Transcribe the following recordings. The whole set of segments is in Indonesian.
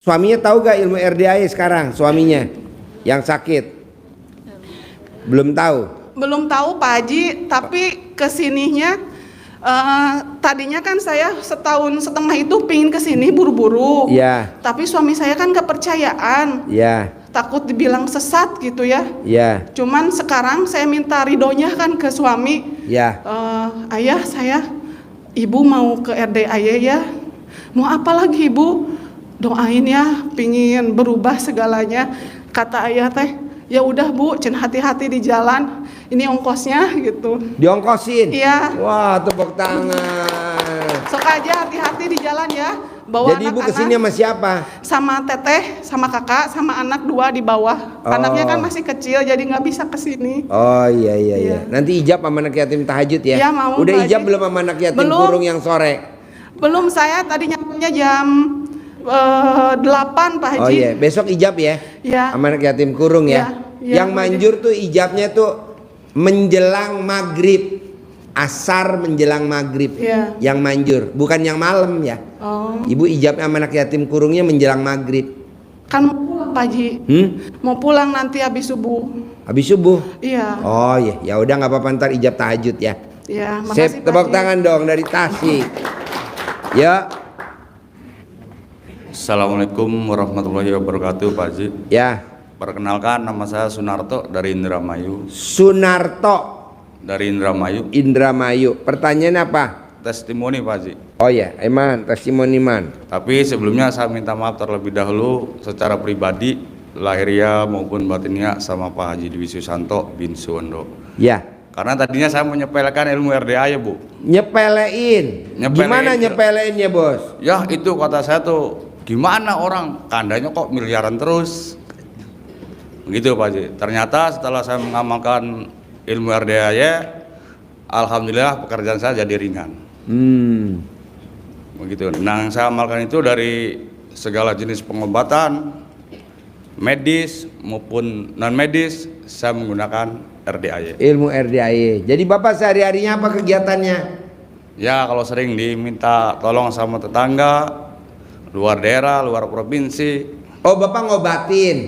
Suaminya tahu gak ilmu RDAE sekarang? Suaminya yang sakit belum tahu. Belum tahu Pak Haji, tapi kesininya tadinya kan saya setahun setengah itu pingin kesini buru-buru. Iya. Tapi suami saya kan kepercayaan. Iya. Takut dibilang sesat gitu ya. Iya. Cuman sekarang saya minta ridhonya kan ke suami. Iya. Ayah saya, ibu mau ke RDAE ya. Mau apa lagi ibu? Doain ya, pingin berubah segalanya. Kata ayah teh, ya udah bu, cen hati-hati di jalan. Ini ongkosnya gitu. Diongkosin? Iya. Wah, tepuk tangan. Sok aja hati-hati di jalan ya. Bawa Jadi ibu anak-anak. kesini sama siapa? Sama teteh, sama kakak, sama anak 2 di bawah. Anaknya kan masih kecil, jadi nggak bisa kesini. Oh iya. Iya. Nanti ijab sama anak yatim tahajud ya? Iya, mau, Udah Pak ijab Haji. belum sama anak yatim Belum. kurung yang sore? Belum, saya tadi nyampainya jam 8 Pak Haji. Oh iya, besok ijab ya? Iya. Sama anak yatim kurung ya? Iya, Yang manjur tuh ijabnya tuh menjelang maghrib, asar menjelang maghrib. Iya. Yang manjur, bukan yang malam ya. Oh. Ibu ijabnya sama anak yatim kurungnya menjelang maghrib. Kan mau pulang Pak Haji. Mau pulang nanti habis subuh. Habis subuh. Iya. Oh iya, ya udah nggak apa-apa, ntar ijab tahajud ya. Iya, Sip, makasih Pak tepuk Haji. tangan dong dari Tasik. Ya, Assalamualaikum warahmatullahi wabarakatuh Pak Haji. ya. Perkenalkan, nama saya Sunarto dari Indramayu. Sunarto Indramayu. Pertanyaan apa? Testimoni Pak Haji. Oh ya, Eman, testimoni man. Tapi sebelumnya saya minta maaf terlebih dahulu secara pribadi, lahiriah maupun batinnya sama Pak Haji Dwi Susanto bin Suwondo. Ya. Karena tadinya saya menyepelekan ilmu RDA ya Bu. Nyepelein. Gimana Nyepelein. nyepeleinnya, Bos? Ya itu kata saya tuh, gimana orang kandanya kok miliaran terus. Begitu Pak Haji. Ternyata setelah saya mengamalkan ilmu RDA ya, alhamdulillah pekerjaan saya jadi ringan. Begitu. Nah, yang saya amalkan itu dari segala jenis pengobatan medis maupun non medis, saya menggunakan RDAY. Ilmu RDAE. Jadi Bapak sehari-harinya apa kegiatannya? Ya, kalau sering diminta tolong sama tetangga, luar daerah, luar provinsi, Oh, Bapak ngobatin.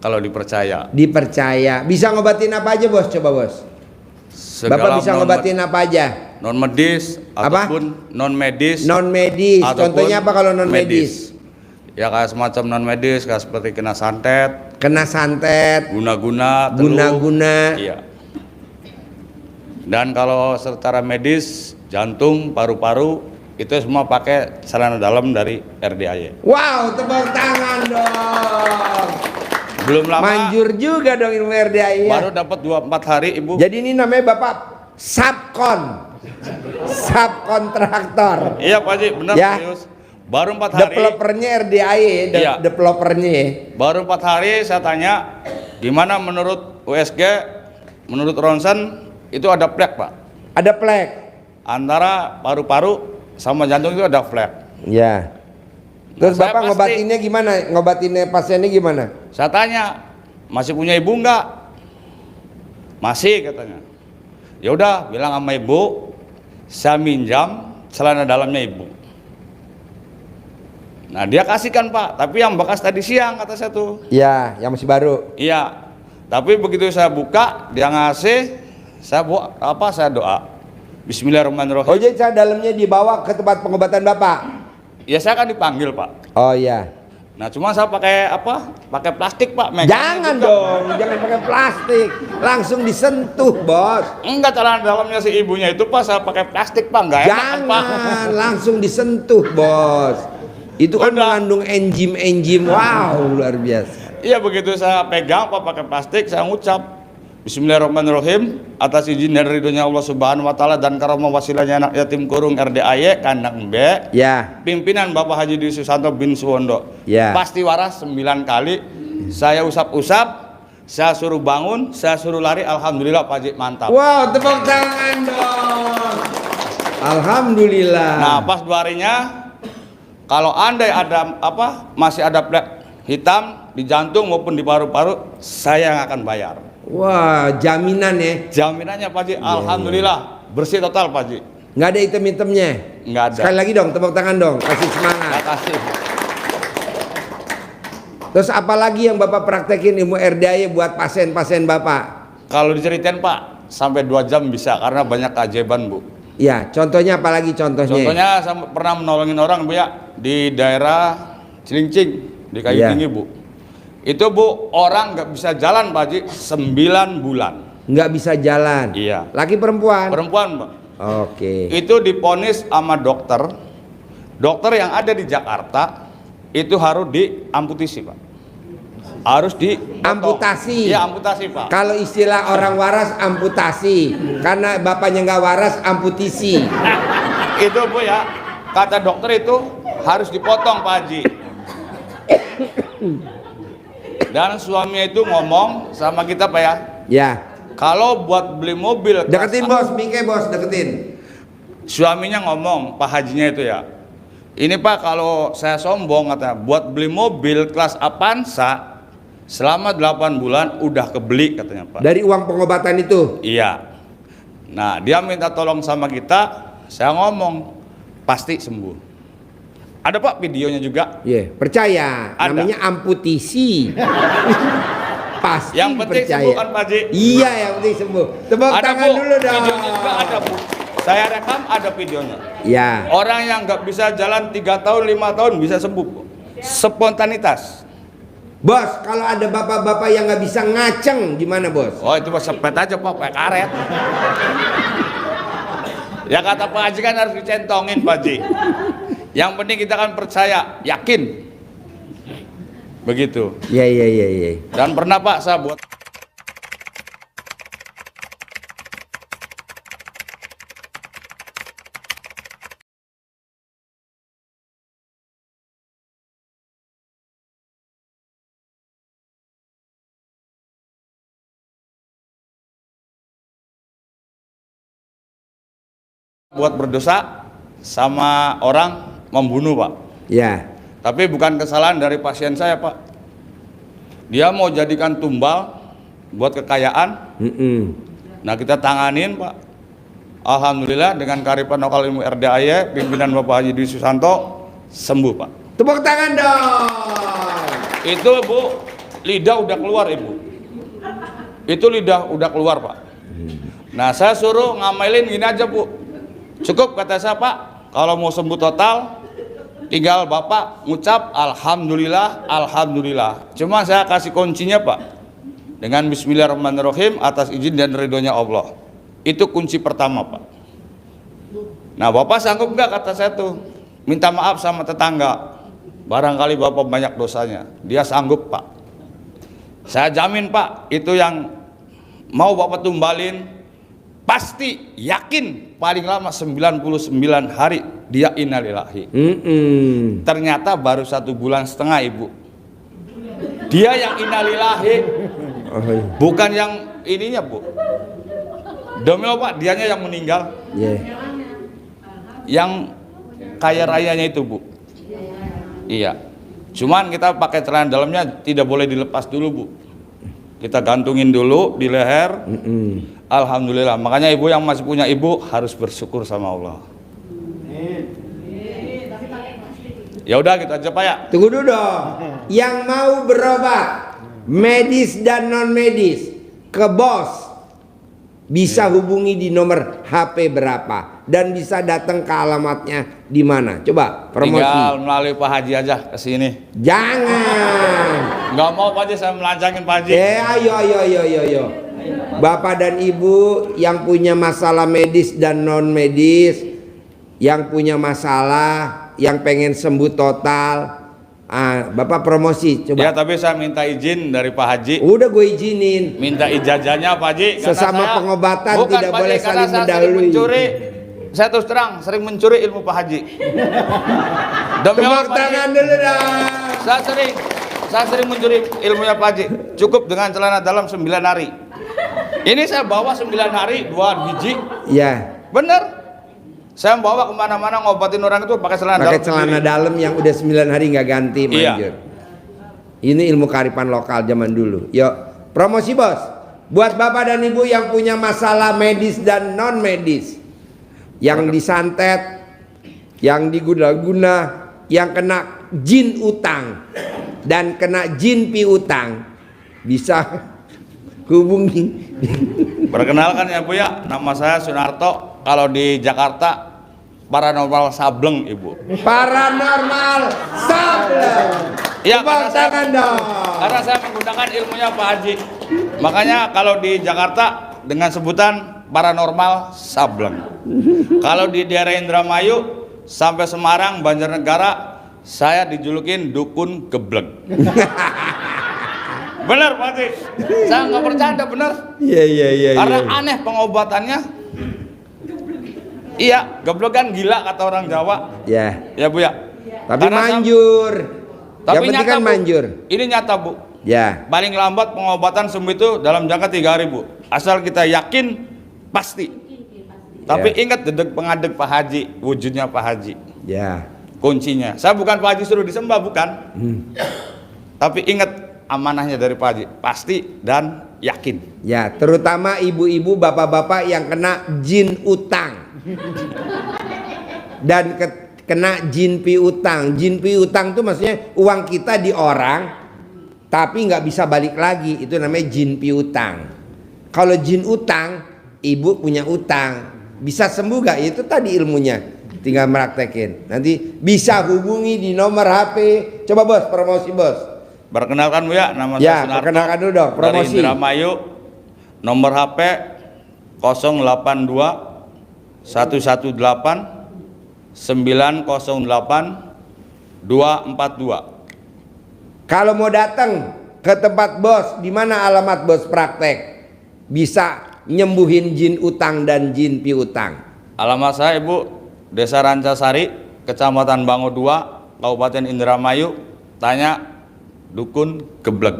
kalau dipercaya. Dipercaya. Bisa ngobatin apa aja, Bos? Coba, Bos. Bapak bisa ngobatin apa aja? Non medis Apa? ataupun non medis. Non medis. Ataupun Contohnya apa kalau non medis? Ya kayak semacam non medis, kayak seperti kena santet, Kena santet, guna-guna, teluk. guna-guna. Iya. Dan kalau secara medis, jantung, paru-paru, itu semua pakai celana dalam dari RDAY. Wow, tepuk tangan dong. Belum lama, Manjur juga dong ilmu RDAE ya. baru dapat 2-4 hari Ibu. Jadi ini namanya Bapak Subkon. Subkontraktor. Iya Pak Haji, benar Ya. serius. Baru 4 hari. Developernya RDAE, Iya. developernya. Baru 4 hari saya tanya, gimana menurut USG, menurut ronsen itu ada flek Pak. Ada plek. Antara paru-paru sama jantung itu ada flek. Ya. Terus Nah, saya Bapak pasti- ngobatinnya gimana? Ngobatinnya pasiennya gimana? Saya tanya, masih punya ibu enggak? Masih katanya. Ya udah, bilang sama ibu, saya minjam celana dalamnya ibu. Nah dia kasihkan Pak, tapi yang bekas tadi siang kata saya tuh. Ya, yang masih baru. Iya, tapi begitu saya buka, dia ngasih, saya doa. Bismillahirrahmanirrahim. Oh, jadi saya dalamnya dibawa ke tempat pengobatan Bapak. Ya saya kan dipanggil Pak. Oh iya. Nah cuma saya pakai apa? Pakai plastik Pak. megangnya Jangan juga. dong, jangan pakai plastik. Langsung disentuh, Bos. Enggak, celana dalamnya si ibunya itu Pak, saya pakai plastik Pak, enggak enak Pak. Jangan, langsung disentuh, Bos. Itu kan Udah. mengandung enzim. Wow, luar biasa. Iya begitu saya pegang Pak pakai plastik, saya ngucap Bismillahirrahmanirrahim, atas izin dan ridhonya Allah Subhanahu wa taala dan karomah wasilahnya anak yatim kurung RDAY kandang B, Ya, pimpinan Bapak Haji Dwi Susanto bin Suwondo. Ya. Pasti waras 9 kali. Saya usap-usap, saya suruh bangun, saya suruh lari, alhamdulillah Pak Haji mantap. wow, tepuk tangan dong. Alhamdulillah. Nah, pas 2 harinya kalau andai ada masih ada plek hitam di jantung maupun di paru-paru, saya yang akan bayar. Wah, jaminan ya. Jaminannya Pak Haji, alhamdulillah bersih total Pak Haji. Nggak ada item-itemnya. Nggak ada. Sekali lagi dong, tepuk tangan dong, kasih Terima semangat. kasih. Terus apalagi yang Bapak praktekin ilmu RDAY buat pasien-pasien Bapak? Kalau diceritain Pak, sampai 2 jam bisa karena banyak keajaiban Bu. Ya, contohnya apalagi contohnya? Contohnya saya pernah menolongin orang Bu ya, di daerah Cilincing, di Kayu Iya. Tinggi Bu. Itu Bu, orang nggak bisa jalan Pak Haji 9 bulan. Nggak bisa jalan. Iya. Laki perempuan? Perempuan Pak. Oke. Itu diponis sama dokter. Dokter yang ada di Jakarta itu harus diamputasi Pak. Harus Amputasi. Iya, amputasi Pak. Kalau istilah orang waras amputasi, karena bapaknya nggak waras amputisi. Itu Bu ya, kata dokter itu harus dipotong Pak Haji. Dan suaminya itu ngomong sama kita Pak ya, Ya. kalau buat beli mobil Deketin bos, Mike bos, deketin. suaminya ngomong, Pak Hajinya itu ya, ini Pak kalau saya sombong katanya, buat beli mobil kelas Avanza selama 8 bulan udah kebeli katanya Pak. Dari uang pengobatan itu? Iya. Nah dia minta tolong sama kita, saya ngomong pasti sembuh. Ada Pak videonya juga. Iya, percaya. Ada. Namanya amputisi. Pasti Yang penting percaya. sembuh kan Pak Haji? Iya, yang penting sembuh. Tepuk Ada tangan Bu, dulu dong. videonya juga ada Bu. Saya rekam ada videonya. Ya. Orang yang nggak bisa jalan 3 tahun, 5 tahun bisa sembuh Bu. Spontanitas. Bos, kalau ada bapak-bapak yang nggak bisa ngaceng, gimana bos? Oh itu Pak, sepet aja Pak, pakai karet. Ya kata Pak Haji kan harus dicentongin Pak Haji. Yang penting kita kan percaya, yakin. Begitu. Iya. Dan pernah Pak saya buat berdosa sama orang membunuh Pak. Ya. Tapi bukan kesalahan dari pasien saya Pak. Dia mau jadikan tumbal buat kekayaan. Nah kita tanganin Pak. Alhamdulillah dengan kearifan lokal ilmu RDAY pimpinan Bapak Haji Dwi Susanto sembuh Pak. Tepuk tangan dong. Itu Bu, lidah udah keluar Ibu. Itu lidah udah keluar Pak. Nah saya suruh ngamelin gini aja Bu. Cukup kata saya Pak, kalau mau sembuh total tinggal Bapak ngucap Alhamdulillah, Alhamdulillah. Cuma saya kasih kuncinya Pak, dengan Bismillahirrahmanirrahim atas izin dan ridhonya Allah. Itu kunci pertama Pak. Nah Bapak sanggup nggak kata saya tuh, minta maaf sama tetangga, barangkali Bapak banyak dosanya. Dia sanggup Pak. Saya jamin Pak, itu yang mau Bapak tumbalin pasti yakin paling lama 99 hari dia innalillahi. Ternyata baru 1,5 bulan Ibu. Dia yang innalillahi, bukan yang ininya Bu. Demi Allah Pak, dianya yang meninggal. Yang kaya rayanya itu Bu. Iya. Cuman kita pakai celana dalamnya tidak boleh dilepas dulu Bu. Kita gantungin dulu di leher. Alhamdulillah. Makanya ibu yang masih punya ibu harus bersyukur sama Allah. Ya udah gitu aja Pak ya. Tunggu dulu dong. Yang mau berobat medis dan non medis ke bos bisa hubungi di nomor HP berapa dan bisa datang ke alamatnya di mana? Coba promosi. Tinggal melalui Pak Haji aja ke sini. Jangan. Nggak mau Pak Haji, saya melancangin Pak Haji. Ayo. Bapak dan Ibu yang punya masalah medis dan non medis, yang punya masalah, yang pengen sembuh total, Bapak promosi coba. Ya tapi saya minta izin dari Pak Haji. Udah gue izinin. Minta ijazahnya Pak Haji. Sesama pengobatan tidak Pak boleh Haji, karena saling saya mendahului. sering mencuri. Saya terus terang sering mencuri ilmu Pak Haji. Demi Allah, Tepuk Pak Haji. tangan dulu dong. Saya sering mencuri ilmunya Pak Haji. Cukup dengan celana dalam 9 hari. Ini saya bawa 9 hari 2 biji. Ya. Bener. Saya bawa kemana-mana ngobatin orang itu pakai celana dalam. Pakai celana dalam yang udah 9 hari nggak ganti, Iya. manjur. Ini ilmu kearifan lokal zaman dulu. Yuk, promosi bos. Buat bapak dan ibu yang punya masalah medis dan non medis, yang disantet, yang diguna-guna, yang kena jin utang, dan kena jin piutang, bisa hubungi. Perkenalkan ya Bu ya, nama saya Sunarto. Kalau di Jakarta paranormal Sableng Ibu. Paranormal Sableng. Iya, Tepuk tangan dong. Karena saya menggunakan ilmunya Pak Haji. Makanya kalau di Jakarta dengan sebutan paranormal Sableng. Kalau di daerah Indramayu sampai Semarang, Banjarnegara, saya dijulukin dukun geblek. Bener Pak Haji, saya nggak bercanda, bener. Iya. Karena aneh pengobatannya. Iya, geblek kan gila kata orang Jawa. Ya. Ya Bu ya. Tapi Karena manjur. Tapi Yang penting nyata, kan Bu. manjur. Ini nyata Bu. Ya. Paling lambat pengobatan sembuh itu dalam jangka 3 hari Bu. Asal kita yakin pasti. Tapi Ya. ingat dedek pengadek Pak Haji, wujudnya Pak Haji. Ya. Kuncinya. Saya bukan Pak Haji suruh disembah, bukan. Tapi ingat amanahnya dari Pak Haji, pasti dan yakin. Ya, terutama ibu-ibu, bapak-bapak yang kena jin utang. Dan kena jin piutang. Jin piutang itu maksudnya uang kita di orang tapi nggak bisa balik lagi, itu namanya jin piutang. Kalau jin utang, ibu punya utang, bisa sembuh gak? Itu tadi ilmunya, tinggal meraktekin. Nanti bisa hubungi di nomor HP. Coba Bos, promosi Bos. Perkenalkan Bu ya, nama Ya, saya Sunarto. perkenalkan dulu dong, promosi. Dari Indramayu, nomor HP 082 118 908 242. Kalau mau datang ke tempat Bos, di mana alamat Bos praktek? Bisa nyembuhin jin utang dan jin piutang. Alamat saya Ibu, Desa Rancasari, Kecamatan Bango 2, Kabupaten Indramayu. Tanya dukun geblek.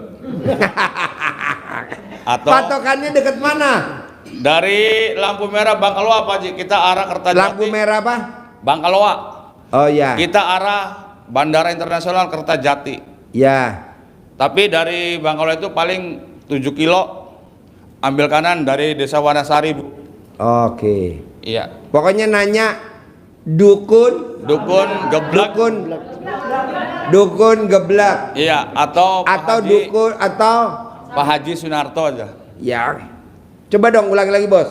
Atau Patokannya dekat mana? dari lampu merah Bangkaloa Pak Haji, kita arah Kertajati. Lampu merah apa? Bangkaloa. Oh ya. Kita arah Bandara Internasional Kertajati. Ya. Tapi dari Bangkaloa itu paling 7 kilo, ambil kanan dari Desa Wanasari Bu. Oke. Iya. Pokoknya nanya dukun Geblek. Dukun geblek. Iya, atau Pak Atau Haji, dukun atau Pak Haji Sunarto aja. ya. Coba dong ulangi lagi Bos.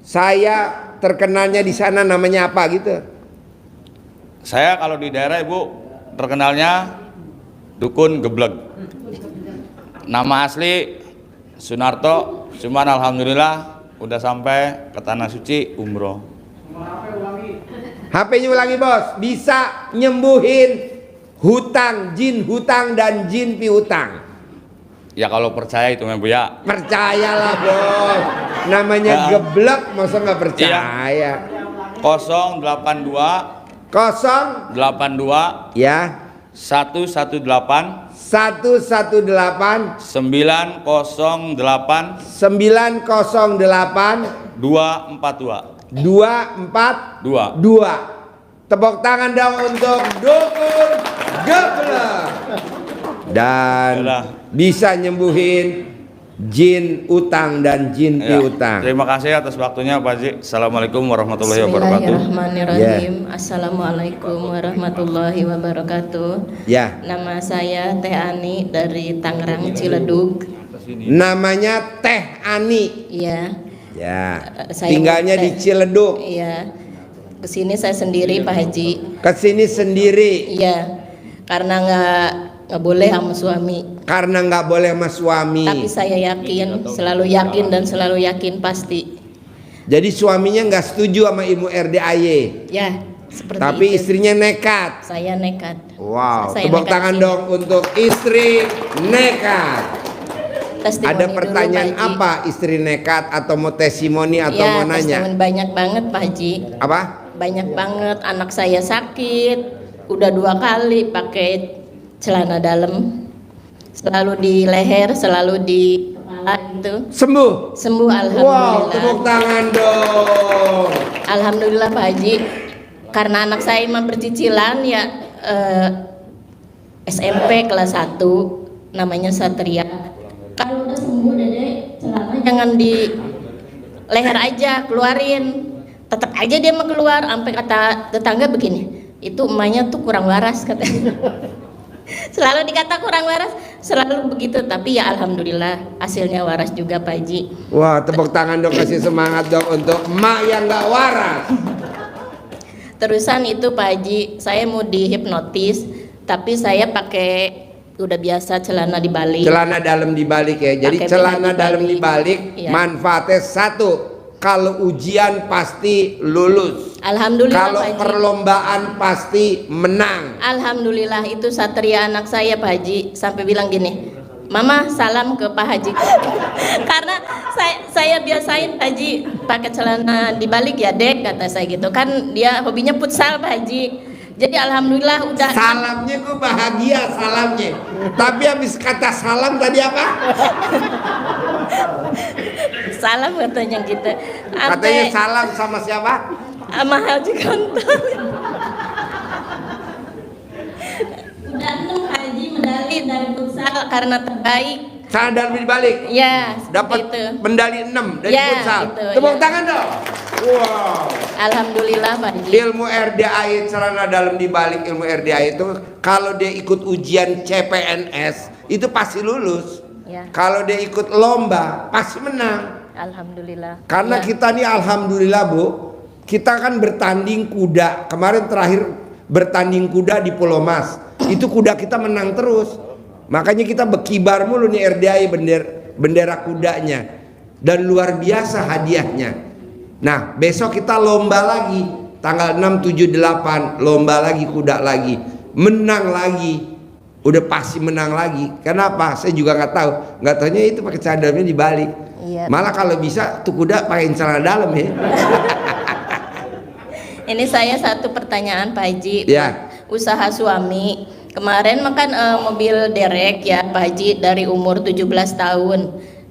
Saya terkenalnya di sana namanya apa gitu? Saya kalau di daerah Ibu terkenalnya dukun geblek. Nama asli Sunarto, cuman alhamdulillah udah sampai ke tanah suci umroh. HP-nya ulangi Bos. Bisa nyembuhin hutang, jin hutang dan jin piutang. Ya kalau percaya itu Bu ya. Percayalah Bos. Namanya Ya. geblek, masa nggak percaya? 082 0 ya 118 118 908 908 242. 242. Tepuk tangan dong untuk dukun geblek. Dan Yalah. bisa nyembuhin jin utang dan jin Ya, piutang. terima kasih atas waktunya Pak Haji. Assalamualaikum warahmatullahi wabarakatuh. Bismillahirrahmanirrahim. Assalamualaikum warahmatullahi wabarakatuh. Ya, Nama saya Teh Ani dari Tangerang Ciledug. namanya Teh Ani. Iya, Ya, Saya tinggalnya Teh. di Ciledug. iya. Kesini saya sendiri Pak Haji. Kesini sendiri Iya, karena nggak boleh sama suami. karena nggak boleh sama suami. Tapi saya yakin, selalu yakin dan selalu yakin pasti. Jadi suaminya nggak setuju sama ilmu RDAY. Ya, seperti Tapi itu. istrinya nekat. Saya nekat. Wow, Saya tepuk nekat tangan sini. dong untuk istri nekat. Testimoni Ada dulu, pertanyaan Pak Haji. apa istri nekat atau mau testimoni atau Ya, mau nanya? testimoni banyak banget Pak Haji. Apa? Banyak banget, anak saya sakit, udah 2 kali pakai celana dalam, selalu di leher, selalu di kepala itu, Sembuh. sembuh Wow, alhamdulillah. tepuk tangan dong. Alhamdulillah Pak Haji, karena anak saya emang bercicilan ya, SMP kelas 1, namanya Satria. Kalau udah sembuh Dede, celana jangan di leher aja, keluarin. Tetap aja dia mau keluar, sampai kata tetangga begini, itu emaknya tuh kurang waras katanya. Selalu dikata kurang waras, selalu begitu. Tapi ya alhamdulillah hasilnya waras juga Pak Haji. Wah, tepuk tangan dong, kasih semangat dong untuk emak yang nggak waras. Terusan itu Pak Haji, saya mau dihipnotis, tapi saya pakai udah biasa celana dibalik. Celana dalam dibalik ya. Jadi Pakai celana BH dalam dibalik. dibalik Iya. manfaatnya satu, kalau ujian pasti lulus. Alhamdulillah Kalau Pak Haji. perlombaan pasti menang. Alhamdulillah itu Satria anak saya Pak Haji sampai bilang gini, Mama salam ke Pak Haji. Karena saya biasain Pak Haji pakai celana dibalik ya Dek, kata saya gitu kan, dia hobinya futsal Pak Haji. Jadi alhamdulillah udah. Salamnya gue bahagia salamnya. Tapi habis kata salam tadi apa? Salam katanya gitu. Katanya salam sama siapa? Sama Haji Kontol. Udah 6 Haji medali dari futsal karena terbaik. Celana dalam dibalik. Ya, Dapat itu. medali 6 dari Ya, futsal. itu, Tepuk ya. tangan dong. Wow. Alhamdulillah Pak Haji. Ilmu RDAI, celana dalam dibalik ilmu RDAI itu kalau dia ikut ujian CPNS itu pasti lulus. Ya. Kalau dia ikut lomba pasti menang. Alhamdulillah. Karena Ya. kita nih alhamdulillah Bu, kita kan bertanding kuda. Kemarin terakhir bertanding kuda di Pulau Mas. Itu kuda kita menang terus. Makanya kita berkibar mulu nih RDAI bendera kudanya. Dan luar biasa hadiahnya. Nah, besok kita lomba lagi. Tanggal 6, 7, 8 lomba lagi kuda lagi. Menang lagi. Udah pasti menang lagi. Kenapa? Saya juga nggak tahu. Nggak taunya itu pakai celana dalamnya dibalik. Iya. Malah kalau bisa tuh kuda pakai celana dalam ya. Ini saya satu pertanyaan Pak Haji. Ya. Usaha suami. Kemarin makan mobil derek ya Pak Haji dari umur 17 tahun.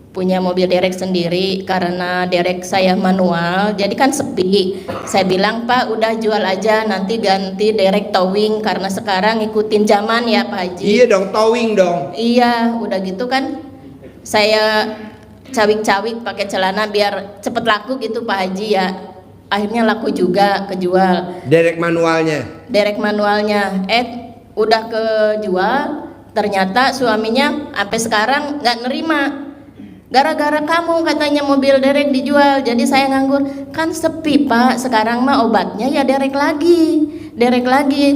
Punya mobil derek sendiri karena derek saya manual jadi kan sepi. Saya bilang Pak udah jual aja nanti ganti derek towing karena sekarang ngikutin zaman ya Pak Haji. Iya dong, towing dong. Iya, udah gitu kan saya cawik-cawik pakai celana biar cepet laku gitu Pak Haji ya. Akhirnya laku juga, kejual. Derek manualnya. Derek manualnya, udah kejual. Ternyata suaminya sampai sekarang nggak nerima. Gara-gara kamu katanya mobil derek dijual, jadi saya nganggur. Kan sepi Pak, sekarang mah obatnya ya derek lagi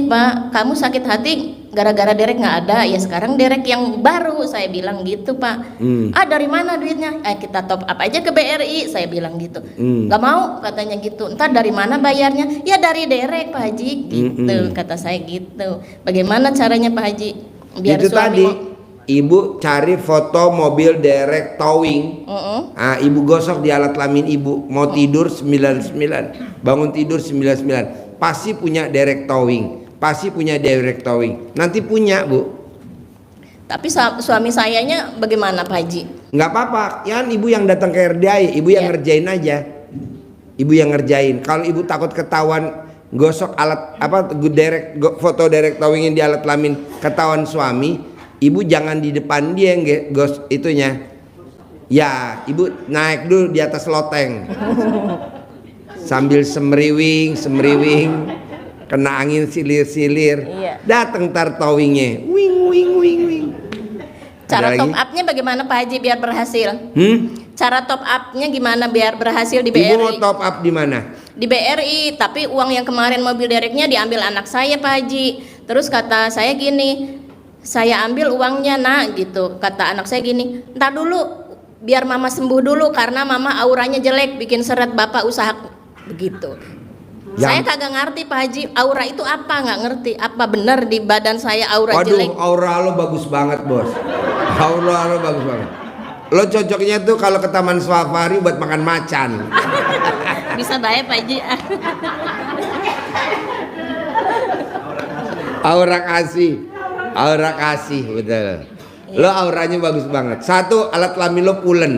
Pak. Kamu sakit hati gara-gara derek nggak ada, ya sekarang derek yang baru. Saya bilang gitu Pak. Dari mana duitnya? Kita top up aja ke BRI, saya bilang gitu. Nggak mau katanya gitu. Entar dari mana bayarnya? Ya dari derek Pak Haji, gitu kata saya gitu. Bagaimana caranya Pak Haji? Biar Itu suami tadi ibu cari foto mobil derek towing. Ibu gosok di alat kelamin ibu. Mau tidur 99, bangun tidur 99. Pasti punya derek towing. Pasti punya derek towing. Nanti punya Bu. Tapi suami sayanya bagaimana Pak Haji? Nggak apa-apa. Ya ibu yang datang ke RDAI, ibu yang Ya. ngerjain aja. Ibu yang ngerjain. Kalau ibu takut ketahuan gosok alat foto derek towingnya di alat kelamin ketahuan suami, ibu jangan di depan dia yang itunya. Ya, ibu naik dulu di atas loteng. Sambil semriwing, kena angin silir-silir. Iya. Datang tar towingnya. Wing. Cara Ada top lagi? upnya bagaimana Pak Haji biar berhasil? Hmm? Cara top upnya gimana biar berhasil di Ibu mau BRI? top up di mana? Di BRI, tapi uang yang kemarin mobil dereknya diambil anak saya Pak Haji. Terus kata saya gini, saya ambil uangnya nak gitu. Kata anak saya gini, entar dulu biar mama sembuh dulu karena mama auranya jelek bikin seret bapak usaha begitu. Saya kagak ngerti Pak Haji, aura itu apa, nggak ngerti. Apa benar di badan saya aura jelek? Waduh, aura lo bagus banget bos. Aura lo bagus banget. Lo cocoknya tuh kalau ke Taman Safari buat makan macan. Bisa baik Pak Haji. Aura kasih betul. Lo auranya bagus banget. Satu, alat kelamin lo pulen.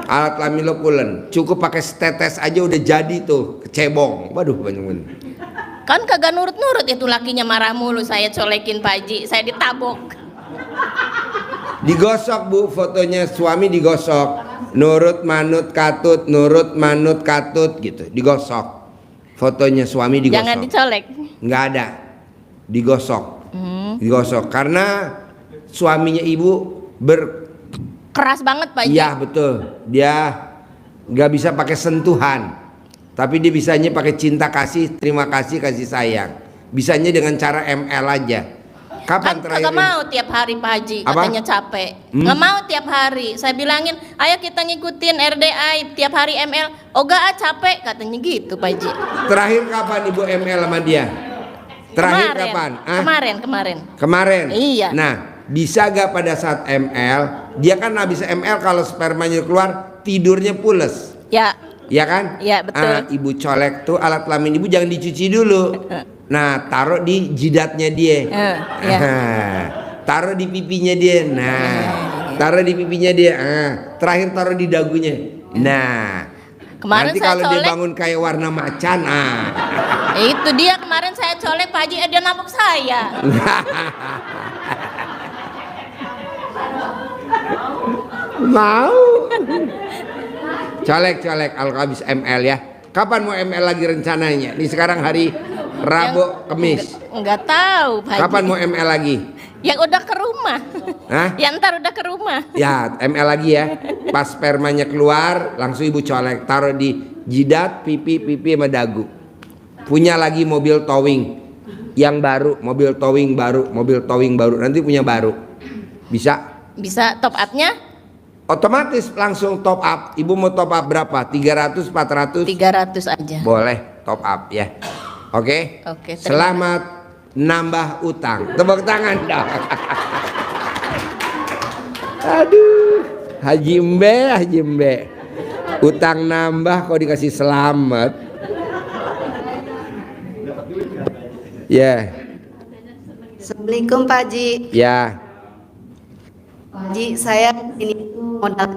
Alat kelamin lo pulen. Cukup pakai tetes aja udah jadi tuh kecebong. Waduh banyak banget. Kan kagak nurut-nurut itu lakinya marah mulu, saya colekin Pak Haji, saya ditabok. Digosok Bu, fotonya suami digosok. Nurut manut katut gitu. Digosok. Fotonya suami digosok. Jangan dicolek. Nggak ada. Digosok. Digosok karena suaminya ibu Keras banget Pak Haji. iya betul, dia nggak bisa pakai sentuhan, tapi dia bisanya pakai cinta kasih, terima kasih, kasih sayang. Bisanya dengan cara ML aja. Kapan Kan terakhir? nggak mau tiap hari Pak Haji, Apa? katanya capek. Nggak mau tiap hari. Saya bilangin, ayo kita ngikutin RDI tiap hari ML. Oh gak capek, katanya gitu Pak Haji. Terakhir kapan ibu ML sama dia? Terakhir kapan? Kemarin. Iya. Nah, bisa gak pada saat ML, dia kan habis ML kalau spermanya keluar tidurnya pules. Ya. Ya kan? Iya, betul. Ibu colek tuh alat kelamin ibu jangan dicuci dulu. Nah, taruh di jidatnya dia. Iya. Taruh di pipinya dia. Nah, taruh di pipinya dia. Terakhir taruh di dagunya. Nah, Kemarin nanti saya kalau dia colek. bangun kayak warna macan, Itu dia kemarin saya colek Pak Haji, dia nabok saya. Mau. Colek kalau habis ML ya. Kapan mau ML lagi rencananya? Ini sekarang hari Rabu, Kamis. Enggak tahu Pak Haji. Kapan mau ML lagi? Yang udah ke rumah. Hah? Yang ntar udah ke rumah. Ya, ML lagi ya. Pas spermanya keluar, langsung ibu colek, taruh di jidat, pipi sama dagu. Punya lagi mobil towing yang baru, mobil towing baru. Nanti punya baru. Bisa? Bisa top up-nya Otomatis langsung top up. Ibu mau top up berapa? 300, 400? 300 aja. Boleh top up ya. Oke? Oke, terima Selamat nambah utang. Tepuk tangan dong. Aduh, Haji Mbe. Utang nambah kok dikasih selamat. Ya. Assalamualaikum Pak Haji. Ya. Pak Haji, saya ini modal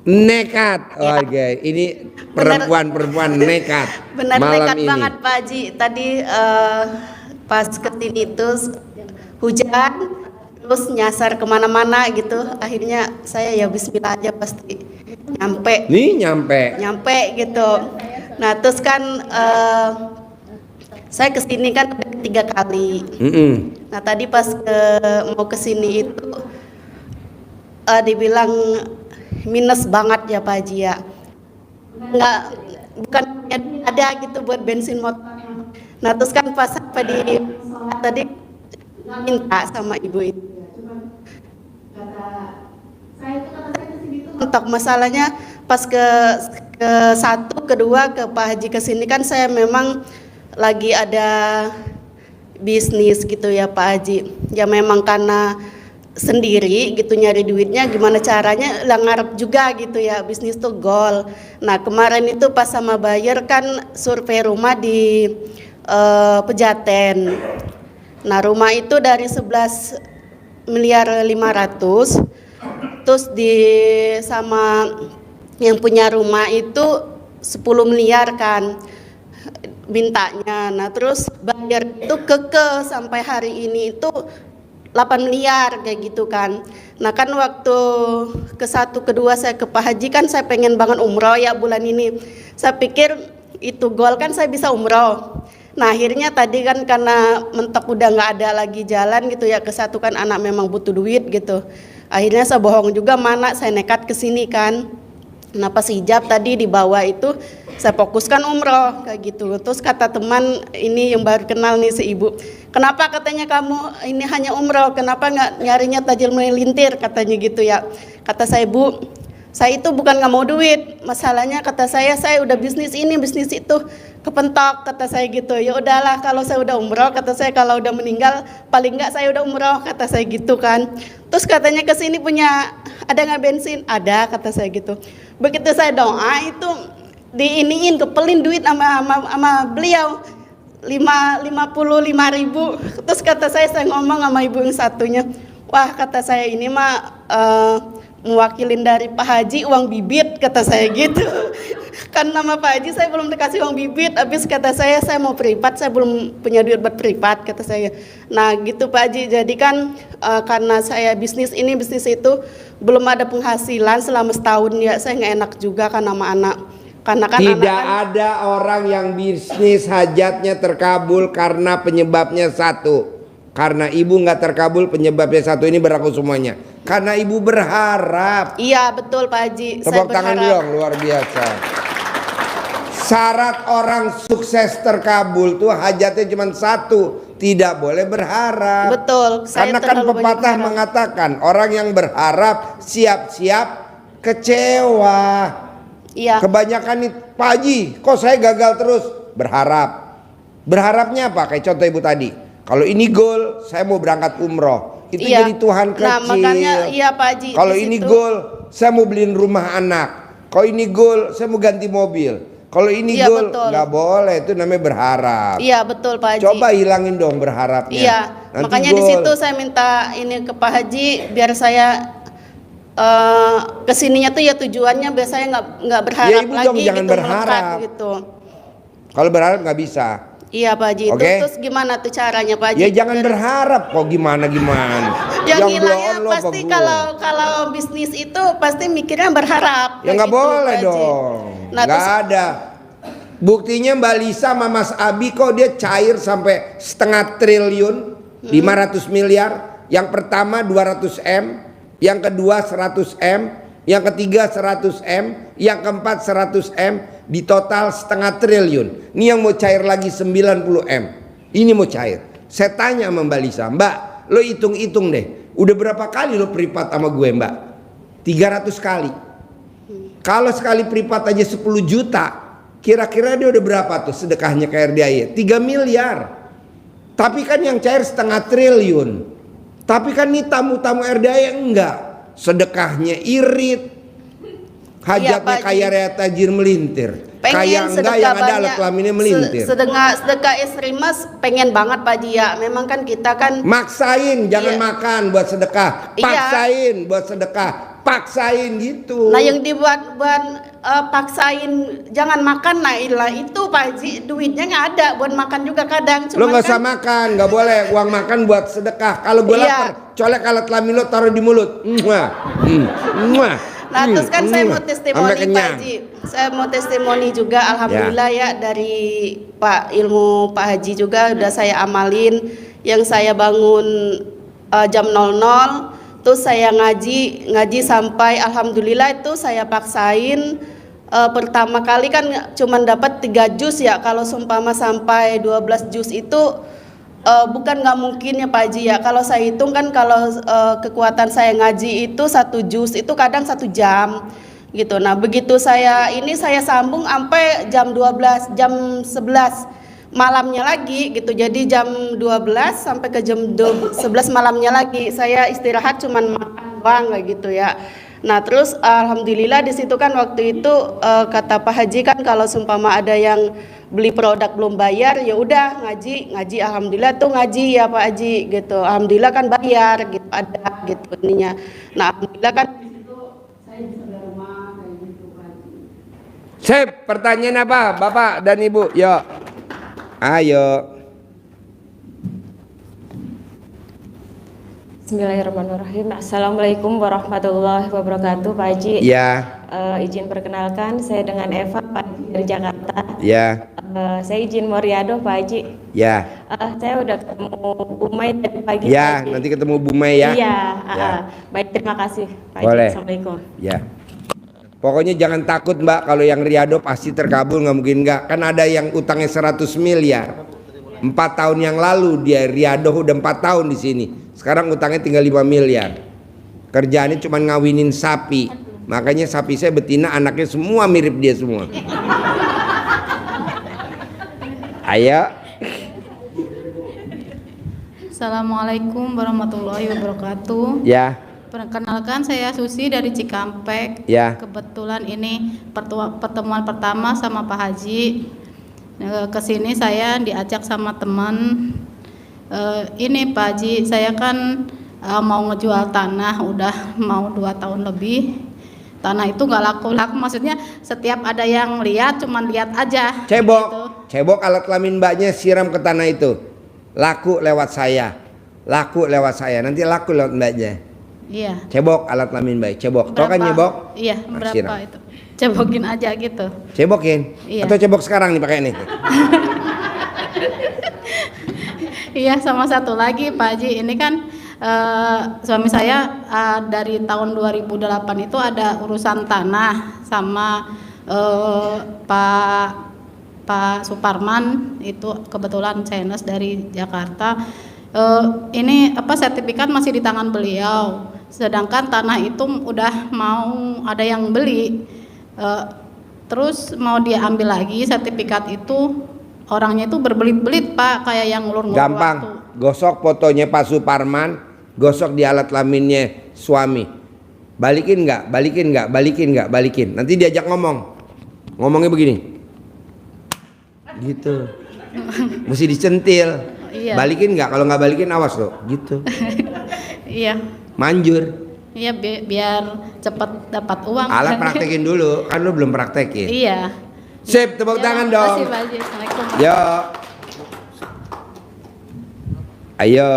Nekat. Oke, ini perempuan nekat. benar malam nekat ini. banget Pak Haji. Tadi pas kesini itu hujan, terus nyasar kemana-mana gitu. Akhirnya saya ya Bismillah aja pasti nyampe Nih nyampe. gitu. Nah terus kan saya kesini kan udah 3 kali. Nah tadi pas mau kesini itu dibilang minus banget ya Pak Haji ya. Bukan ada gitu buat bensin motor. Nah terus kan pas sampai di tadi minta sama ibu itu. Untuk masalahnya pas ke satu, kedua ke Pak Haji kesini kan saya memang lagi ada bisnis gitu ya Pak Haji. Ya memang karena sendiri gitu nyari duitnya gimana caranya lah ngarep juga gitu ya, bisnis tuh goal. Nah kemarin itu pas sama buyer kan survei rumah di Pejaten. Nah rumah itu dari 11,5 miliar, terus di sama yang punya rumah itu 10 miliar kan mintanya. Nah terus buyer itu keke sampai hari ini itu 8 miliar kayak gitu kan. Nah kan waktu ke satu kedua saya ke Pak Haji kan saya pengen banget umroh ya bulan ini. Saya pikir itu goal kan saya bisa umroh. Nah akhirnya tadi kan karena mentok udah nggak ada lagi jalan gitu ya, ke satu kan anak memang butuh duit gitu. Akhirnya saya bohong juga mana saya nekat ke sini kan. Nah pas hijab tadi di bawah itu saya fokuskan umroh kayak gitu. Terus kata teman ini yang baru kenal nih si ibu, kenapa katanya kamu ini hanya umroh, kenapa nggak nyarinya tajil melintir katanya gitu ya. Kata saya bu, saya itu bukan nggak mau duit, masalahnya kata saya udah bisnis ini bisnis itu kepentok kata saya gitu. Ya udahlah kalau saya udah umroh kata saya, kalau udah meninggal paling nggak saya udah umroh kata saya gitu kan. Terus katanya ke sini punya ada nggak bensin? Ada kata saya gitu. Begitu saya doa itu diiniin kepelin duit sama beliau 55.000. Terus kata saya ngomong sama ibu yang satunya, wah kata saya ini mah mewakilin dari Pak Haji uang bibit kata saya gitu. Kan nama Pak Haji saya belum dikasih uang bibit, habis kata saya mau privat, saya belum punya duit buat privat kata saya. Nah gitu Pak Haji, jadi kan karena saya bisnis ini bisnis itu belum ada penghasilan selama setahun ya, saya nggak enak juga kan sama anak. Karena kan tidak ada orang yang bisnis hajatnya terkabul karena penyebabnya satu, Karena ibu nggak terkabul, penyebabnya satu ini berlaku semuanya. Karena ibu berharap. Iya betul Pak Haji. Saya Tepuk tangan berharap. dong, luar biasa. Syarat orang sukses terkabul tuh hajatnya cuma satu, tidak boleh berharap. Betul. Saya Karena kan terlalu banyak pepatah berharap. mengatakan orang yang berharap siap-siap kecewa. Iya. Kebanyakan nih, Pak Haji, kok saya gagal terus? Berharap. Berharapnya apa? Kayak contoh ibu tadi. Kalau ini goal, saya mau berangkat umroh. Itu Iya. jadi Tuhan kecil. Nah makanya iya Pak Haji. Kalau di ini situ. goal, saya mau beliin rumah anak. Kalau ini goal, saya mau ganti mobil. Kalau ini Iya, goal, betul. nggak boleh. Itu namanya berharap. Iya betul Pak Haji. Coba hilangin dong berharapnya. Iya. Nanti Makanya di goal. situ saya minta ini ke Pak Haji biar saya kesininya tuh ya tujuannya biar saya nggak berharap Ya, Ibu dong, lagi jangan gitu berharap. melekat gitu. Kalau berharap nggak bisa. Iya Pak Haji. Oke. Terus gimana tuh caranya Pak Haji? Ya jangan berharap. Kok gimana. Yang blow hilangnya on lo apa pasti gua? kalau bisnis itu pasti mikirnya berharap. Ya nggak gitu, boleh Pak Haji. dong. Nah, Nggak terus- ada. Buktinya Mbak Lisa sama Mas Abi kok dia cair sampai 1,5 triliun, 500 miliar. Yang pertama 200 M, yang kedua 100 M, yang ketiga 100 M, yang keempat 100 M, di total 1,5 triliun. Ini yang mau cair lagi 90 M. Ini mau cair. Saya tanya sama Mbak Lisa, Mbak, lo hitung-hitung deh. Udah berapa kali lo privat sama gue, Mbak? 300 kali. Kalau sekali privat aja 10 juta, kira-kira dia udah berapa tuh sedekahnya ke RDAY? 3 miliar. Tapi kan yang cair 1,5 triliun. Tapi kan nih tamu-tamu RDAY enggak. Sedekahnya irit. Hajatnya Pak Haji. kaya raya tajir melintir. Pengen Kaya enggak sedekah yang ada banyak. alat kelaminnya melintir. Sedekah istri mas pengen banget Pak Haji ya. Memang kan kita kan Maksain, jangan Iya. makan buat sedekah. Iya. Paksain buat sedekah. Paksain gitu. nah yang dibuat paksain jangan makan, nah ilah itu Pak Haji duitnya nggak ada buat makan juga kadang. Lo Cuman nggak usah kan- makan, nggak boleh uang makan buat sedekah. Kalau gue Iya. lapar, colek alat kelamin lo taruh di mulut. Muah. Muah. Nah terus kan saya mau Sampai testimoni Pak kenyang. Haji. Saya mau testimoni juga alhamdulillah ya dari Pak ilmu Pak Haji juga udah saya amalin. Yang saya bangun jam 00, terus saya ngaji sampai alhamdulillah itu saya paksain. Pertama kali kan cuma dapat 3 juz ya. Kalau seumpama sampai 12 juz itu bukan nggak mungkin ya Pak Haji ya. Kalau saya hitung kan kalau kekuatan saya ngaji itu 1 juz itu kadang 1 jam gitu. Nah begitu saya sambung sampai jam 12, jam 11 malamnya lagi gitu. Jadi jam 12 sampai ke jam 11 malamnya lagi saya istirahat cuman makan doang kayak gitu ya. Nah terus alhamdulillah di situ kan waktu itu kata Pak Haji kan kalau seumpama ada yang beli produk belum bayar ya udah ngaji alhamdulillah tuh ngaji ya Pak Haji gitu. Alhamdulillah kan bayar gitu ada gitu ininya. Nah alhamdulillah kan di situ saya bisa beli rumah kayak gitu Pak Haji. Sip, pertanyaan apa Bapak dan Ibu? Yuk. Ayo. Bismillahirrahmanirrahim. Assalamualaikum warahmatullahi wabarakatuh, Pak Haji. Ya, Izin perkenalkan, saya dengan Eva, Pak Haji dari Jakarta. ya, Saya izin mau riado, Pak Haji. ya. Saya udah ketemu Umay tadi pagi. Pak Ya, Haji. nanti ketemu Bu Mei ya. Iya. Ya. Baik, terima kasih, Pak Haji. Boleh. Assalamualaikum. Ya. Pokoknya jangan takut Mbak, kalau yang riado pasti terkabul, nggak mungkin nggak. Kan ada yang utangnya 100 miliar. 4 tahun yang lalu dia riado udah 4 tahun di sini. Sekarang utangnya tinggal 5 miliar. Kerjaannya cuma ngawinin sapi. Makanya sapi saya betina, anaknya semua mirip dia semua. Ayo. Assalamualaikum warahmatullahi wabarakatuh. Ya, Perkenalkan saya Susi dari Cikampek. ya. Kebetulan ini pertemuan pertama sama Pak Haji. Kesini saya diajak sama teman. Ini Pak Haji, saya kan mau ngejual tanah udah mau 2 tahun lebih. Tanah itu nggak laku-laku, maksudnya setiap ada yang lihat cuman lihat aja. Cebok. gitu. Cebok alat kelamin mbaknya siram ke tanah itu. Laku lewat saya. Laku lewat saya. Nanti laku lewat mbaknya. Iya. Cebok alat kelamin mbak. Cebok. Tau kan Berapa? nyebok? Iya, Nah, berapa siram. itu? Cebokin aja gitu. Cebokin? Iya. Atau cebok sekarang nih pakai ini? Iya, sama satu lagi Pak Haji, ini kan suami saya dari tahun 2008 itu ada urusan tanah sama Pak Suparman, itu kebetulan CNS dari Jakarta. Ini sertifikat masih di tangan beliau, sedangkan tanah itu udah mau ada yang beli, terus mau dia ambil lagi sertifikat itu, orangnya itu berbelit-belit Pak, kayak yang ngulur-ngulur waktu. Gampang, gosok fotonya Pak Suparman, gosok di alat kelaminnya suami. Balikin nggak, balikin nggak, balikin nggak, balikin. Nanti diajak ngomongnya begini, gitu. Mesti dicentil. Iya. Balikin nggak? Kalau nggak balikin awas loh, gitu. Iya. Manjur. Iya, biar cepat dapat uang. Alat praktekin dulu, kan lu belum praktekin. Iya. Sip, tepuk tangan dong. Terima kasih Pak Haji. Assalamualaikum. Yo. Ayo.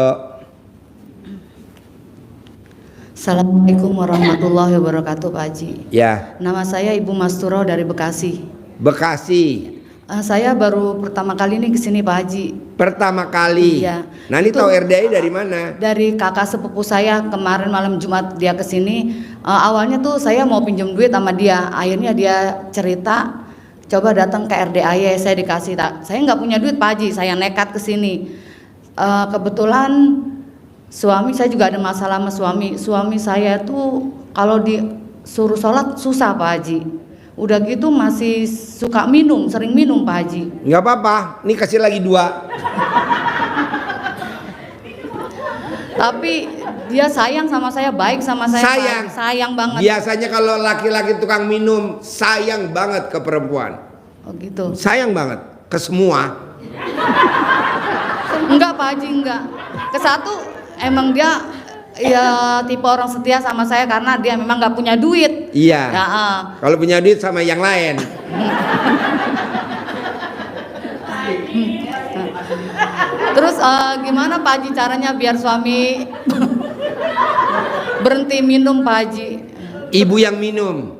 Assalamualaikum warahmatullahi wabarakatuh Pak Haji. Ya. Nama saya Ibu Masturo dari Bekasi. Bekasi. Saya baru pertama kali ini kesini Pak Haji. Pertama kali. Iya. Nah, ini Itu tahu RDI dari mana? Dari kakak sepupu saya, kemarin malam Jumat dia kesini. Awalnya tuh saya mau pinjam duit sama dia. Akhirnya dia cerita, coba datang ke RDAY, saya dikasih. Saya nggak punya duit Pak Haji, saya nekat kesini. Kebetulan suami saya juga ada masalah sama suami. Suami saya tuh kalau disuruh sholat susah Pak Haji. Udah gitu masih suka minum, sering minum Pak Haji. Nggak apa-apa, ini kasih lagi 2. Tapi dia sayang sama saya, baik sama saya. Sayang. Pak. Sayang banget. Biasanya kalau laki-laki tukang minum sayang banget ke perempuan. Oh gitu. Sayang banget ke semua. Enggak Pak Haji, enggak. Ke satu emang dia ya tipe orang setia sama saya karena dia memang nggak punya duit. Iya. Ya, Kalau punya duit sama yang lain. Terus gimana Pak Haji caranya biar suami berhenti minum Pak Haji? Ibu yang minum.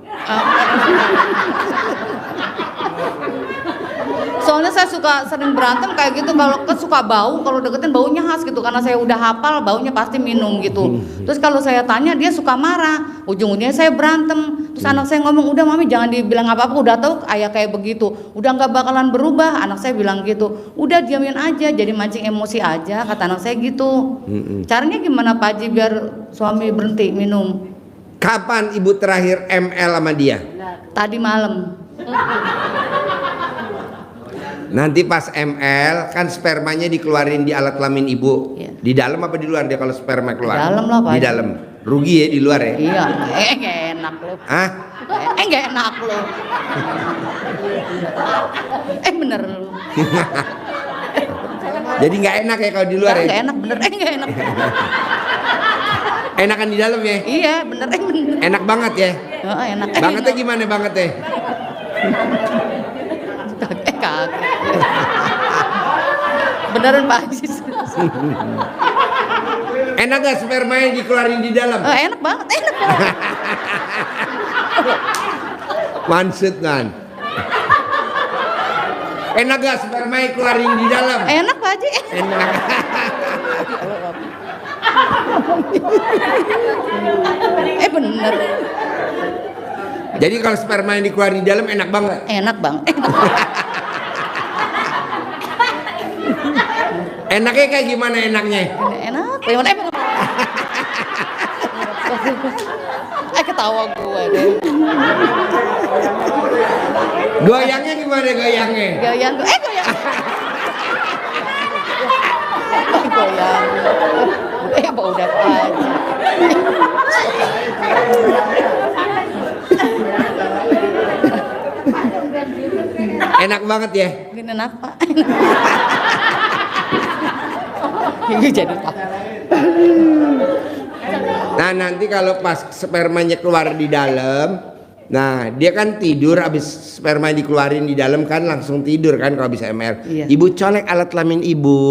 Soalnya saya sering berantem kayak gitu, kalau suka bau, kalau deketin baunya khas gitu karena saya udah hafal baunya pasti minum gitu. Terus kalau saya tanya dia suka marah, ujung-ujungnya saya berantem. Terus anak saya ngomong, udah mami jangan dibilang apa-apa, udah tahu ayah kayak begitu, udah nggak bakalan berubah. Anak saya bilang gitu, udah diamin aja, jadi mancing emosi aja, kata anak saya gitu. Caranya gimana Pak Haji biar suami berhenti minum? Kapan ibu terakhir ML sama dia? Tadi malam. Nanti pas ML kan spermanya dikeluarin di alat kelamin ibu. Iya. Di dalam apa di luar dia kalau sperma keluar? Di dalam lah, Pak. Di dalam. Rugi ya di luar ya? Iya, nggak enak loh. Hah? Nggak enak loh. Bener loh. Jadi nggak enak ya kalau di luar ya? Nggak enak bener, nggak enak. Enakan di dalam ya? Iya, bener, bener. Enak banget ya? Oh, enak. Bangetnya gimana bangetnya? Kagak. Beneran Pak Haji. Enak gak spermanya dikeluarin di dalam? Enak banget, enak banget. Mansut kan? Enak gak spermanya keluarin di dalam? Enak Pak Haji. Enak. Bener. Jadi kalau sperma yang dikeluarin di dalam enak banget? Enak banget. Enaknya kayak gimana enaknya? Enak. Gimana? Ketawa gue deh. Goyangnya gimana goyangnya? Goyang. Goyang. Goyang. Bau udah aja. Enak banget ya? Gini enak Pak. Ini jadi Pak. Nah nanti kalau pas spermanya keluar di dalam, nah dia kan tidur, abis sperma dikeluarin di dalam kan langsung tidur kan kalau bisa ML. Iya. Ibu colek alat kelamin ibu,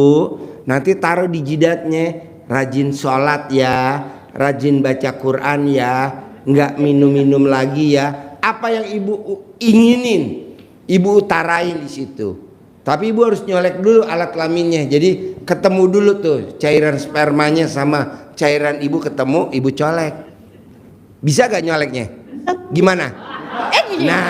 nanti taruh di jidatnya, rajin sholat ya, rajin baca Quran ya, nggak minum-minum lagi ya. Apa yang ibu inginin, ibu utarain di situ. Tapi ibu harus nyolek dulu alat kelaminnya. Jadi ketemu dulu tuh cairan spermanya sama cairan ibu ketemu, ibu colek. Bisa gak nyoleknya? Gimana? Nah.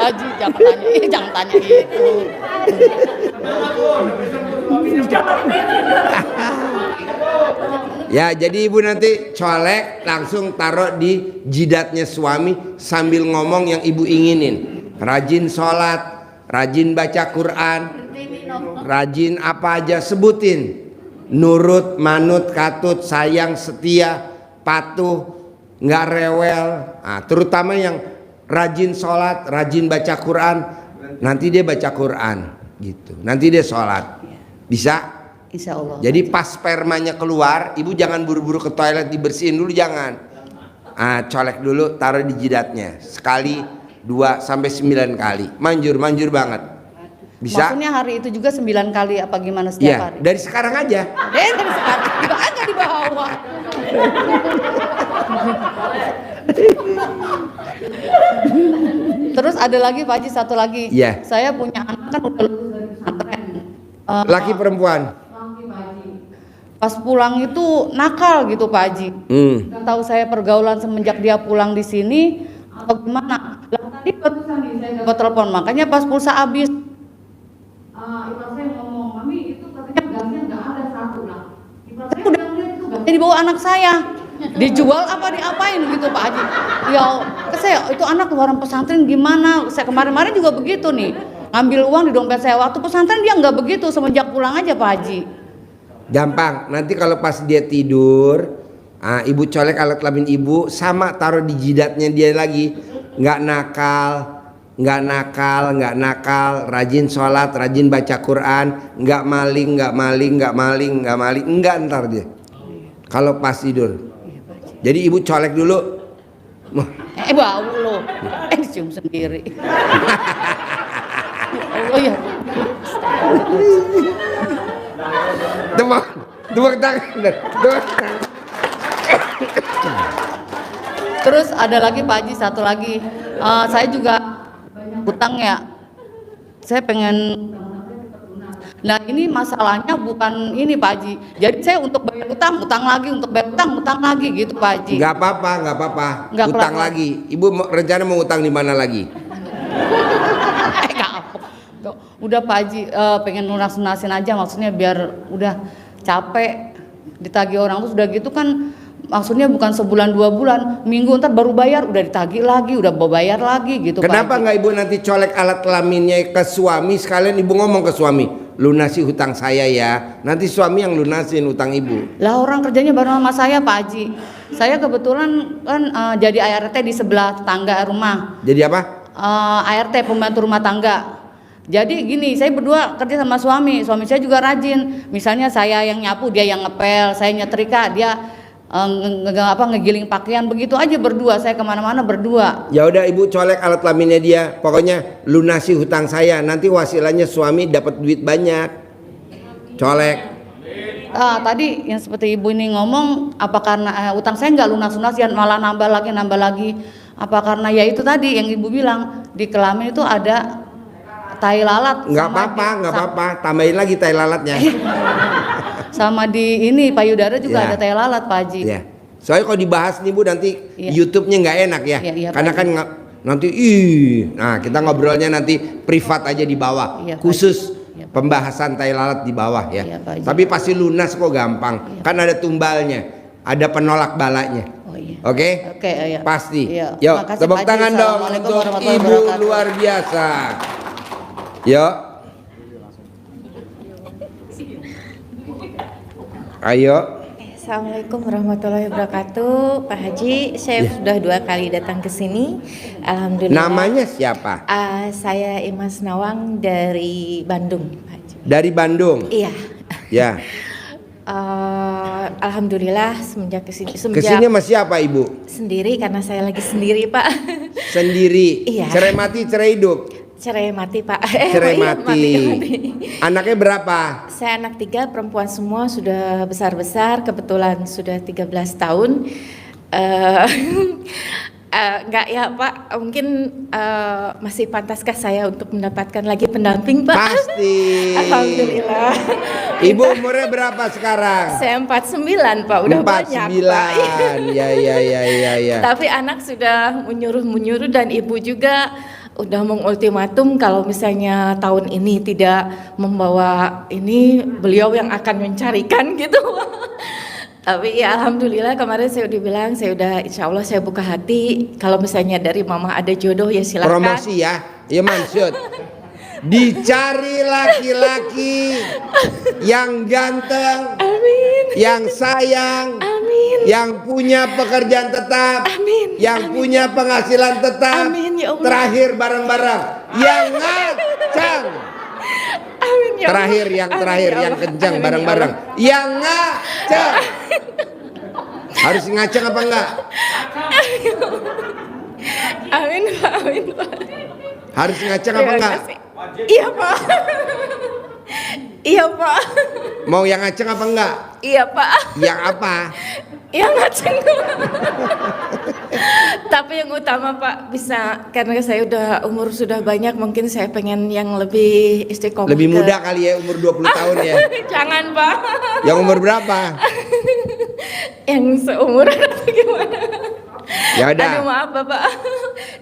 Haji jangan tanya itu. Ya, jadi ibu nanti colek langsung taruh di jidatnya suami sambil ngomong yang ibu inginin. Rajin sholat, rajin baca Quran, rajin apa aja sebutin. Nurut, manut, katut, sayang, setia, patuh, nggak rewel. Nah, terutama yang rajin sholat, rajin baca Quran, nanti dia baca Quran gitu. Nanti dia sholat. Bisa? Insya Allah. Jadi pas spermanya keluar, ibu jangan buru-buru ke toilet dibersihin dulu, jangan. Colek dulu, taruh di jidatnya. Sekali, 2 sampai 9 kali. Manjur banget. Bisa? Maksudnya hari itu juga 9 kali apa gimana setiap Ya, hari? dari sekarang aja. Dari sekarang aja di bawah. Terus ada lagi Pak Haji, satu lagi. Iya. Saya punya anak kan udah lulus dari pesantren. Laki perempuan? Laki Pak Haji. Pas pulang itu nakal gitu Pak Haji. Nggak tahu saya pergaulan semenjak dia pulang di sini atau gimana. Lah tadi barusan nih saya dapat telepon, makanya pas pulsa habis. Ibu saya ngomong, Mami itu katanya gasnya nggak ada satu lah. Ibu saya udah ngeliat itu gasnya dibawa anak saya. Dijual apa diapain gitu Pak Haji. Ya saya itu anak keluaran pesantren gimana. Saya kemarin-kemarin juga begitu nih. Ngambil uang di dompet saya waktu pesantren dia nggak begitu, semenjak pulang aja Pak Haji. Gampang, nanti kalau pas dia tidur, ibu colek alat kelamin ibu sama taruh di jidatnya dia lagi. Nggak nakal, rajin sholat, rajin baca Quran, nggak maling, enggak ntar dia. Kalau pas tidur. Jadi ibu colek dulu. Bau lo, dicium sendiri. Allah ya. Tepuk tangan. Terus ada lagi Pak Haji, satu lagi. Saya juga banyak hutang ya. Saya pengen. Nah ini masalahnya bukan ini Pak Haji. Jadi saya untuk bayar utang lagi, untuk bayar utang lagi gitu Pak Haji. Nggak apa-apa. Nggak Utang kelar. lagi. Ibu rencana mau utang di mana lagi? Udah Pak Haji, pengen lunasin aja, maksudnya biar udah capek ditagih orang tuh sudah gitu kan, maksudnya bukan sebulan 2 bulan, minggu ntar baru bayar, udah ditagih lagi, udah bayar lagi gitu. Kenapa nggak ibu nanti colek alat kelaminnya ke suami, sekalian ibu ngomong ke suami, lunasi hutang saya ya, nanti suami yang lunasin hutang ibu. Lah orang kerjanya bareng sama saya Pak Haji. Saya kebetulan kan jadi ART di sebelah tetangga rumah. Jadi apa? ART, pembantu rumah tangga. Jadi gini, saya berdua kerja sama suami saya juga rajin. Misalnya saya yang nyapu, dia yang ngepel, saya nyetrika, dia ngegiling pakaian, begitu aja berdua. Saya kemana-mana berdua. Ya udah ibu colek alat kelaminnya dia, pokoknya lunasi hutang saya, nanti wasilanya suami dapat duit banyak. Colek. Tadi yang seperti ibu ini ngomong, apa karena utang saya nggak lunas-lunas ya malah nambah lagi. Apa karena ya itu tadi yang ibu bilang, di kelamin itu ada tai lalat. Nggak apa-apa, tambahin lagi tai lalatnya. Sama di ini payudara juga Ya. ada tai lalat Pak Haji. Ya. Soalnya kalau dibahas nih bu nanti Iya. YouTube-nya nggak enak ya. Iya, Karena Pak kan nanti nah kita ngobrolnya nanti privat aja di bawah. Iya, Pak Khusus Iya, Pak. pembahasan tai lalat di bawah ya. Iya, Pak Haji. Tapi pasti lunas kok gampang. Iya. Kan ada tumbalnya, ada penolak balanya. Oh iya. Oke? Oke, iya. Pasti. Iya. Yuk, Makasih, tepuk Pak Haji. tangan dong Assalamualaikum untuk warahmatullahi ibu wabarakatuh. luar biasa. Yuk. Ayo. Assalamualaikum warahmatullahi wabarakatuh, Pak Haji. Saya sudah 2 kali datang ke sini. Alhamdulillah. Namanya siapa? Saya Imas Nawang dari Bandung, Pak Haji. Dari Bandung. Iya. Ya. Alhamdulillah semenjak kesini. Kesini sama siapa ibu? Sendiri karena saya lagi sendiri, Pak. Sendiri. Iya. Cerai mati, cerai hidup. Cerai mati, Pak. Cerai Iya, mati. Anaknya berapa? Saya anak 3, perempuan semua, sudah besar-besar. Kebetulan sudah 13 tahun. Enggak ya Pak, mungkin masih pantaskah saya untuk mendapatkan lagi pendamping Pak? Pasti. Alhamdulillah. Ibu umurnya berapa sekarang? Saya 49 Pak, udah banyak Pak. 49. Ya. Tapi anak sudah menyuruh dan ibu juga udah mengultimatum kalau misalnya tahun ini tidak membawa ini, beliau yang akan mencarikan gitu. Tapi ya alhamdulillah kemarin saya udah bilang, saya udah insya Allah saya buka hati. Kalau misalnya dari mama ada jodoh ya silakan. Promosi ya, ya maksud. Dicari laki-laki yang ganteng, Amin. yang sayang, Amin. yang punya pekerjaan tetap, Amin. yang punya penghasilan tetap. Amin, ya Allah. Terakhir bareng-bareng, yang ngacang. Amin ya Allah. Terakhir yang Amin, terakhir ya yang Allah. kencang Amin, ya bareng-bareng, Allah. yang ngacang. Harus ngacang apa enggak? Amin Pak, amin Pak. Harus ngacang apa Terima enggak? kasih. Iya Pak. Iya Pak. Mau yang ngacang apa enggak? Iya Pak. Yang apa? Yang ngaceng. Tapi yang utama Pak bisa, karena saya udah umur sudah banyak, mungkin saya pengen yang lebih istiqomah. Lebih muda kali ya, umur 20 tahun ya. Jangan Pak. Yang umur berapa? Yang seumuran atau gimana? Ya udah. Aduh maaf Bapak.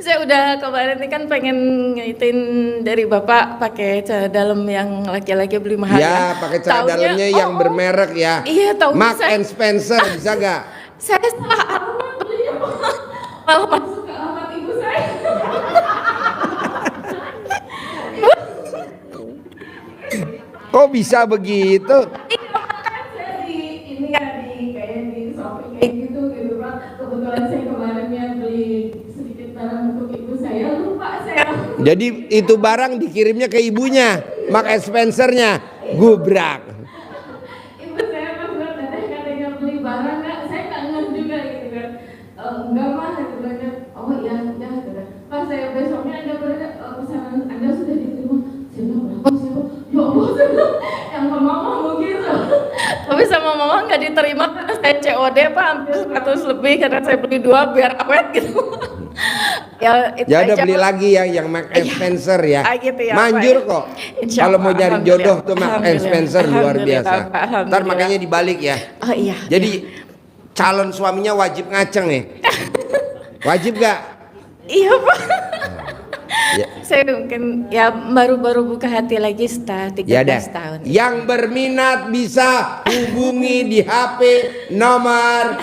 Saya udah kemarin ini kan pengen ngaitin dari Bapak pakai celana dalam yang laki-laki beli mahal. Ya, pakai celana dalamnya yang bermerek ya. Iya, tahu Mark bisa. and Spencer, bisa gak? Saya salah alamat belinya Pak. Malah masuk ke alamat ibu saya. Kok bisa begitu? Iya, makanya saya di ini ya di kayak di shopping kayak gitu Pak. Kebetulan saya kemarinnya beli sedikit barang untuk ibu saya, lupa saya. Jadi itu barang dikirimnya ke ibunya, Mark and Spencer-nya, gubrak. Ibu saya pas bilang teteh katanya beli barang nggak, saya nggak ngeh juga gitu kan. Enggak mah gitu kan. Oh iya udah gitu kan. Pas saya besoknya ada pesanan Anda sudah diterima. Saya bilang berapa sih? Ya Allah, saya bilang, yang ke mama begitu. Tapi sama mama nggak diterima karena saya COD Pak, hampir 100 lebih karena saya beli 2 biar awet gitu. Ya, itu Ya udah aja, beli Pak. lagi yang Mark and Spencer ya. Gitu ya, Manjur Pak. kok. Insya Kalau mau Allah, nyari jodoh tuh Mark and alhamdulillah. Spencer luar Alhamdulillah, biasa. Pak, alhamdulillah. Ntar makanya dibalik ya. Oh iya. Jadi calon suaminya wajib ngaceng nih. Wajib gak? Iya Pak. Ya. Saya mungkin ya baru-baru buka hati lagi setelah 13 Ya dah. tahun. Yang berminat bisa hubungi di HP nomor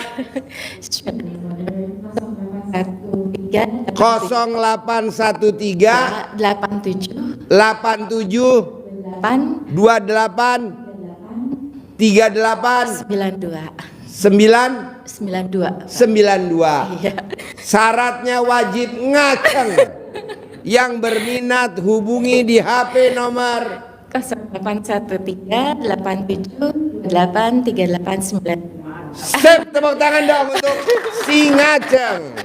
0813 0813 87 87 8 28 38 92 9 92. 92. Iya. Syaratnya wajib ngaceng. Yang berminat hubungi di HP nomor 0813 87 8 38 92. Step tepuk tangan dong untuk si ngaceng.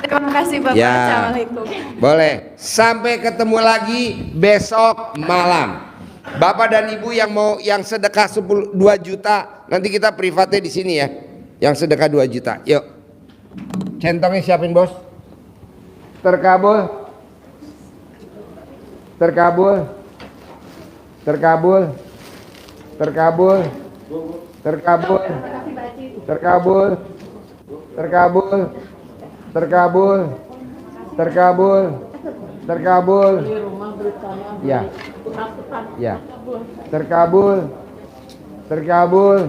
Terima kasih Bapak. Ya. Assalamualaikum. Boleh. Sampai ketemu lagi besok malam. Bapak dan Ibu yang mau yang sedekah 2 juta, nanti kita privatnya di sini ya. Yang sedekah 2 juta. Yuk. Centongnya siapin, Bos. Terkabul. Terkabul. Terkabul. Terkabul. Terkabul. Terkabul. Terkabul. Terkabul. Terkabul. Terkabul. Ya. Ya. Terkabul. Terkabul.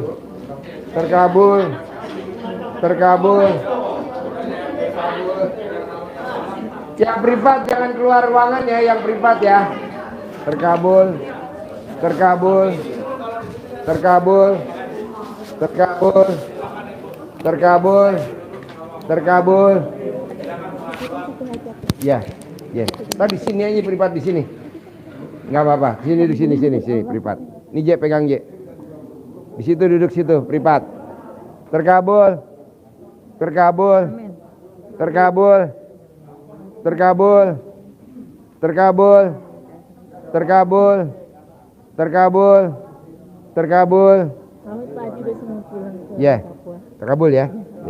Terkabul. Terkabul. Yang privat jangan keluar ruangan ya, yang privat ya. Terkabul. Terkabul. Terkabul. Terkabul. Terkabul. Terkabul. Ya, ya. Tadi sini aja privat di sini. Enggak apa-apa. Sini di sini privat. Ini J pegang J. Di situ duduk situ privat. Terkabul. Terkabul. Terkabul. Terkabul. Terkabul. Terkabul. Terkabul. Terkabul. Ya. Terkabul ya. Ya.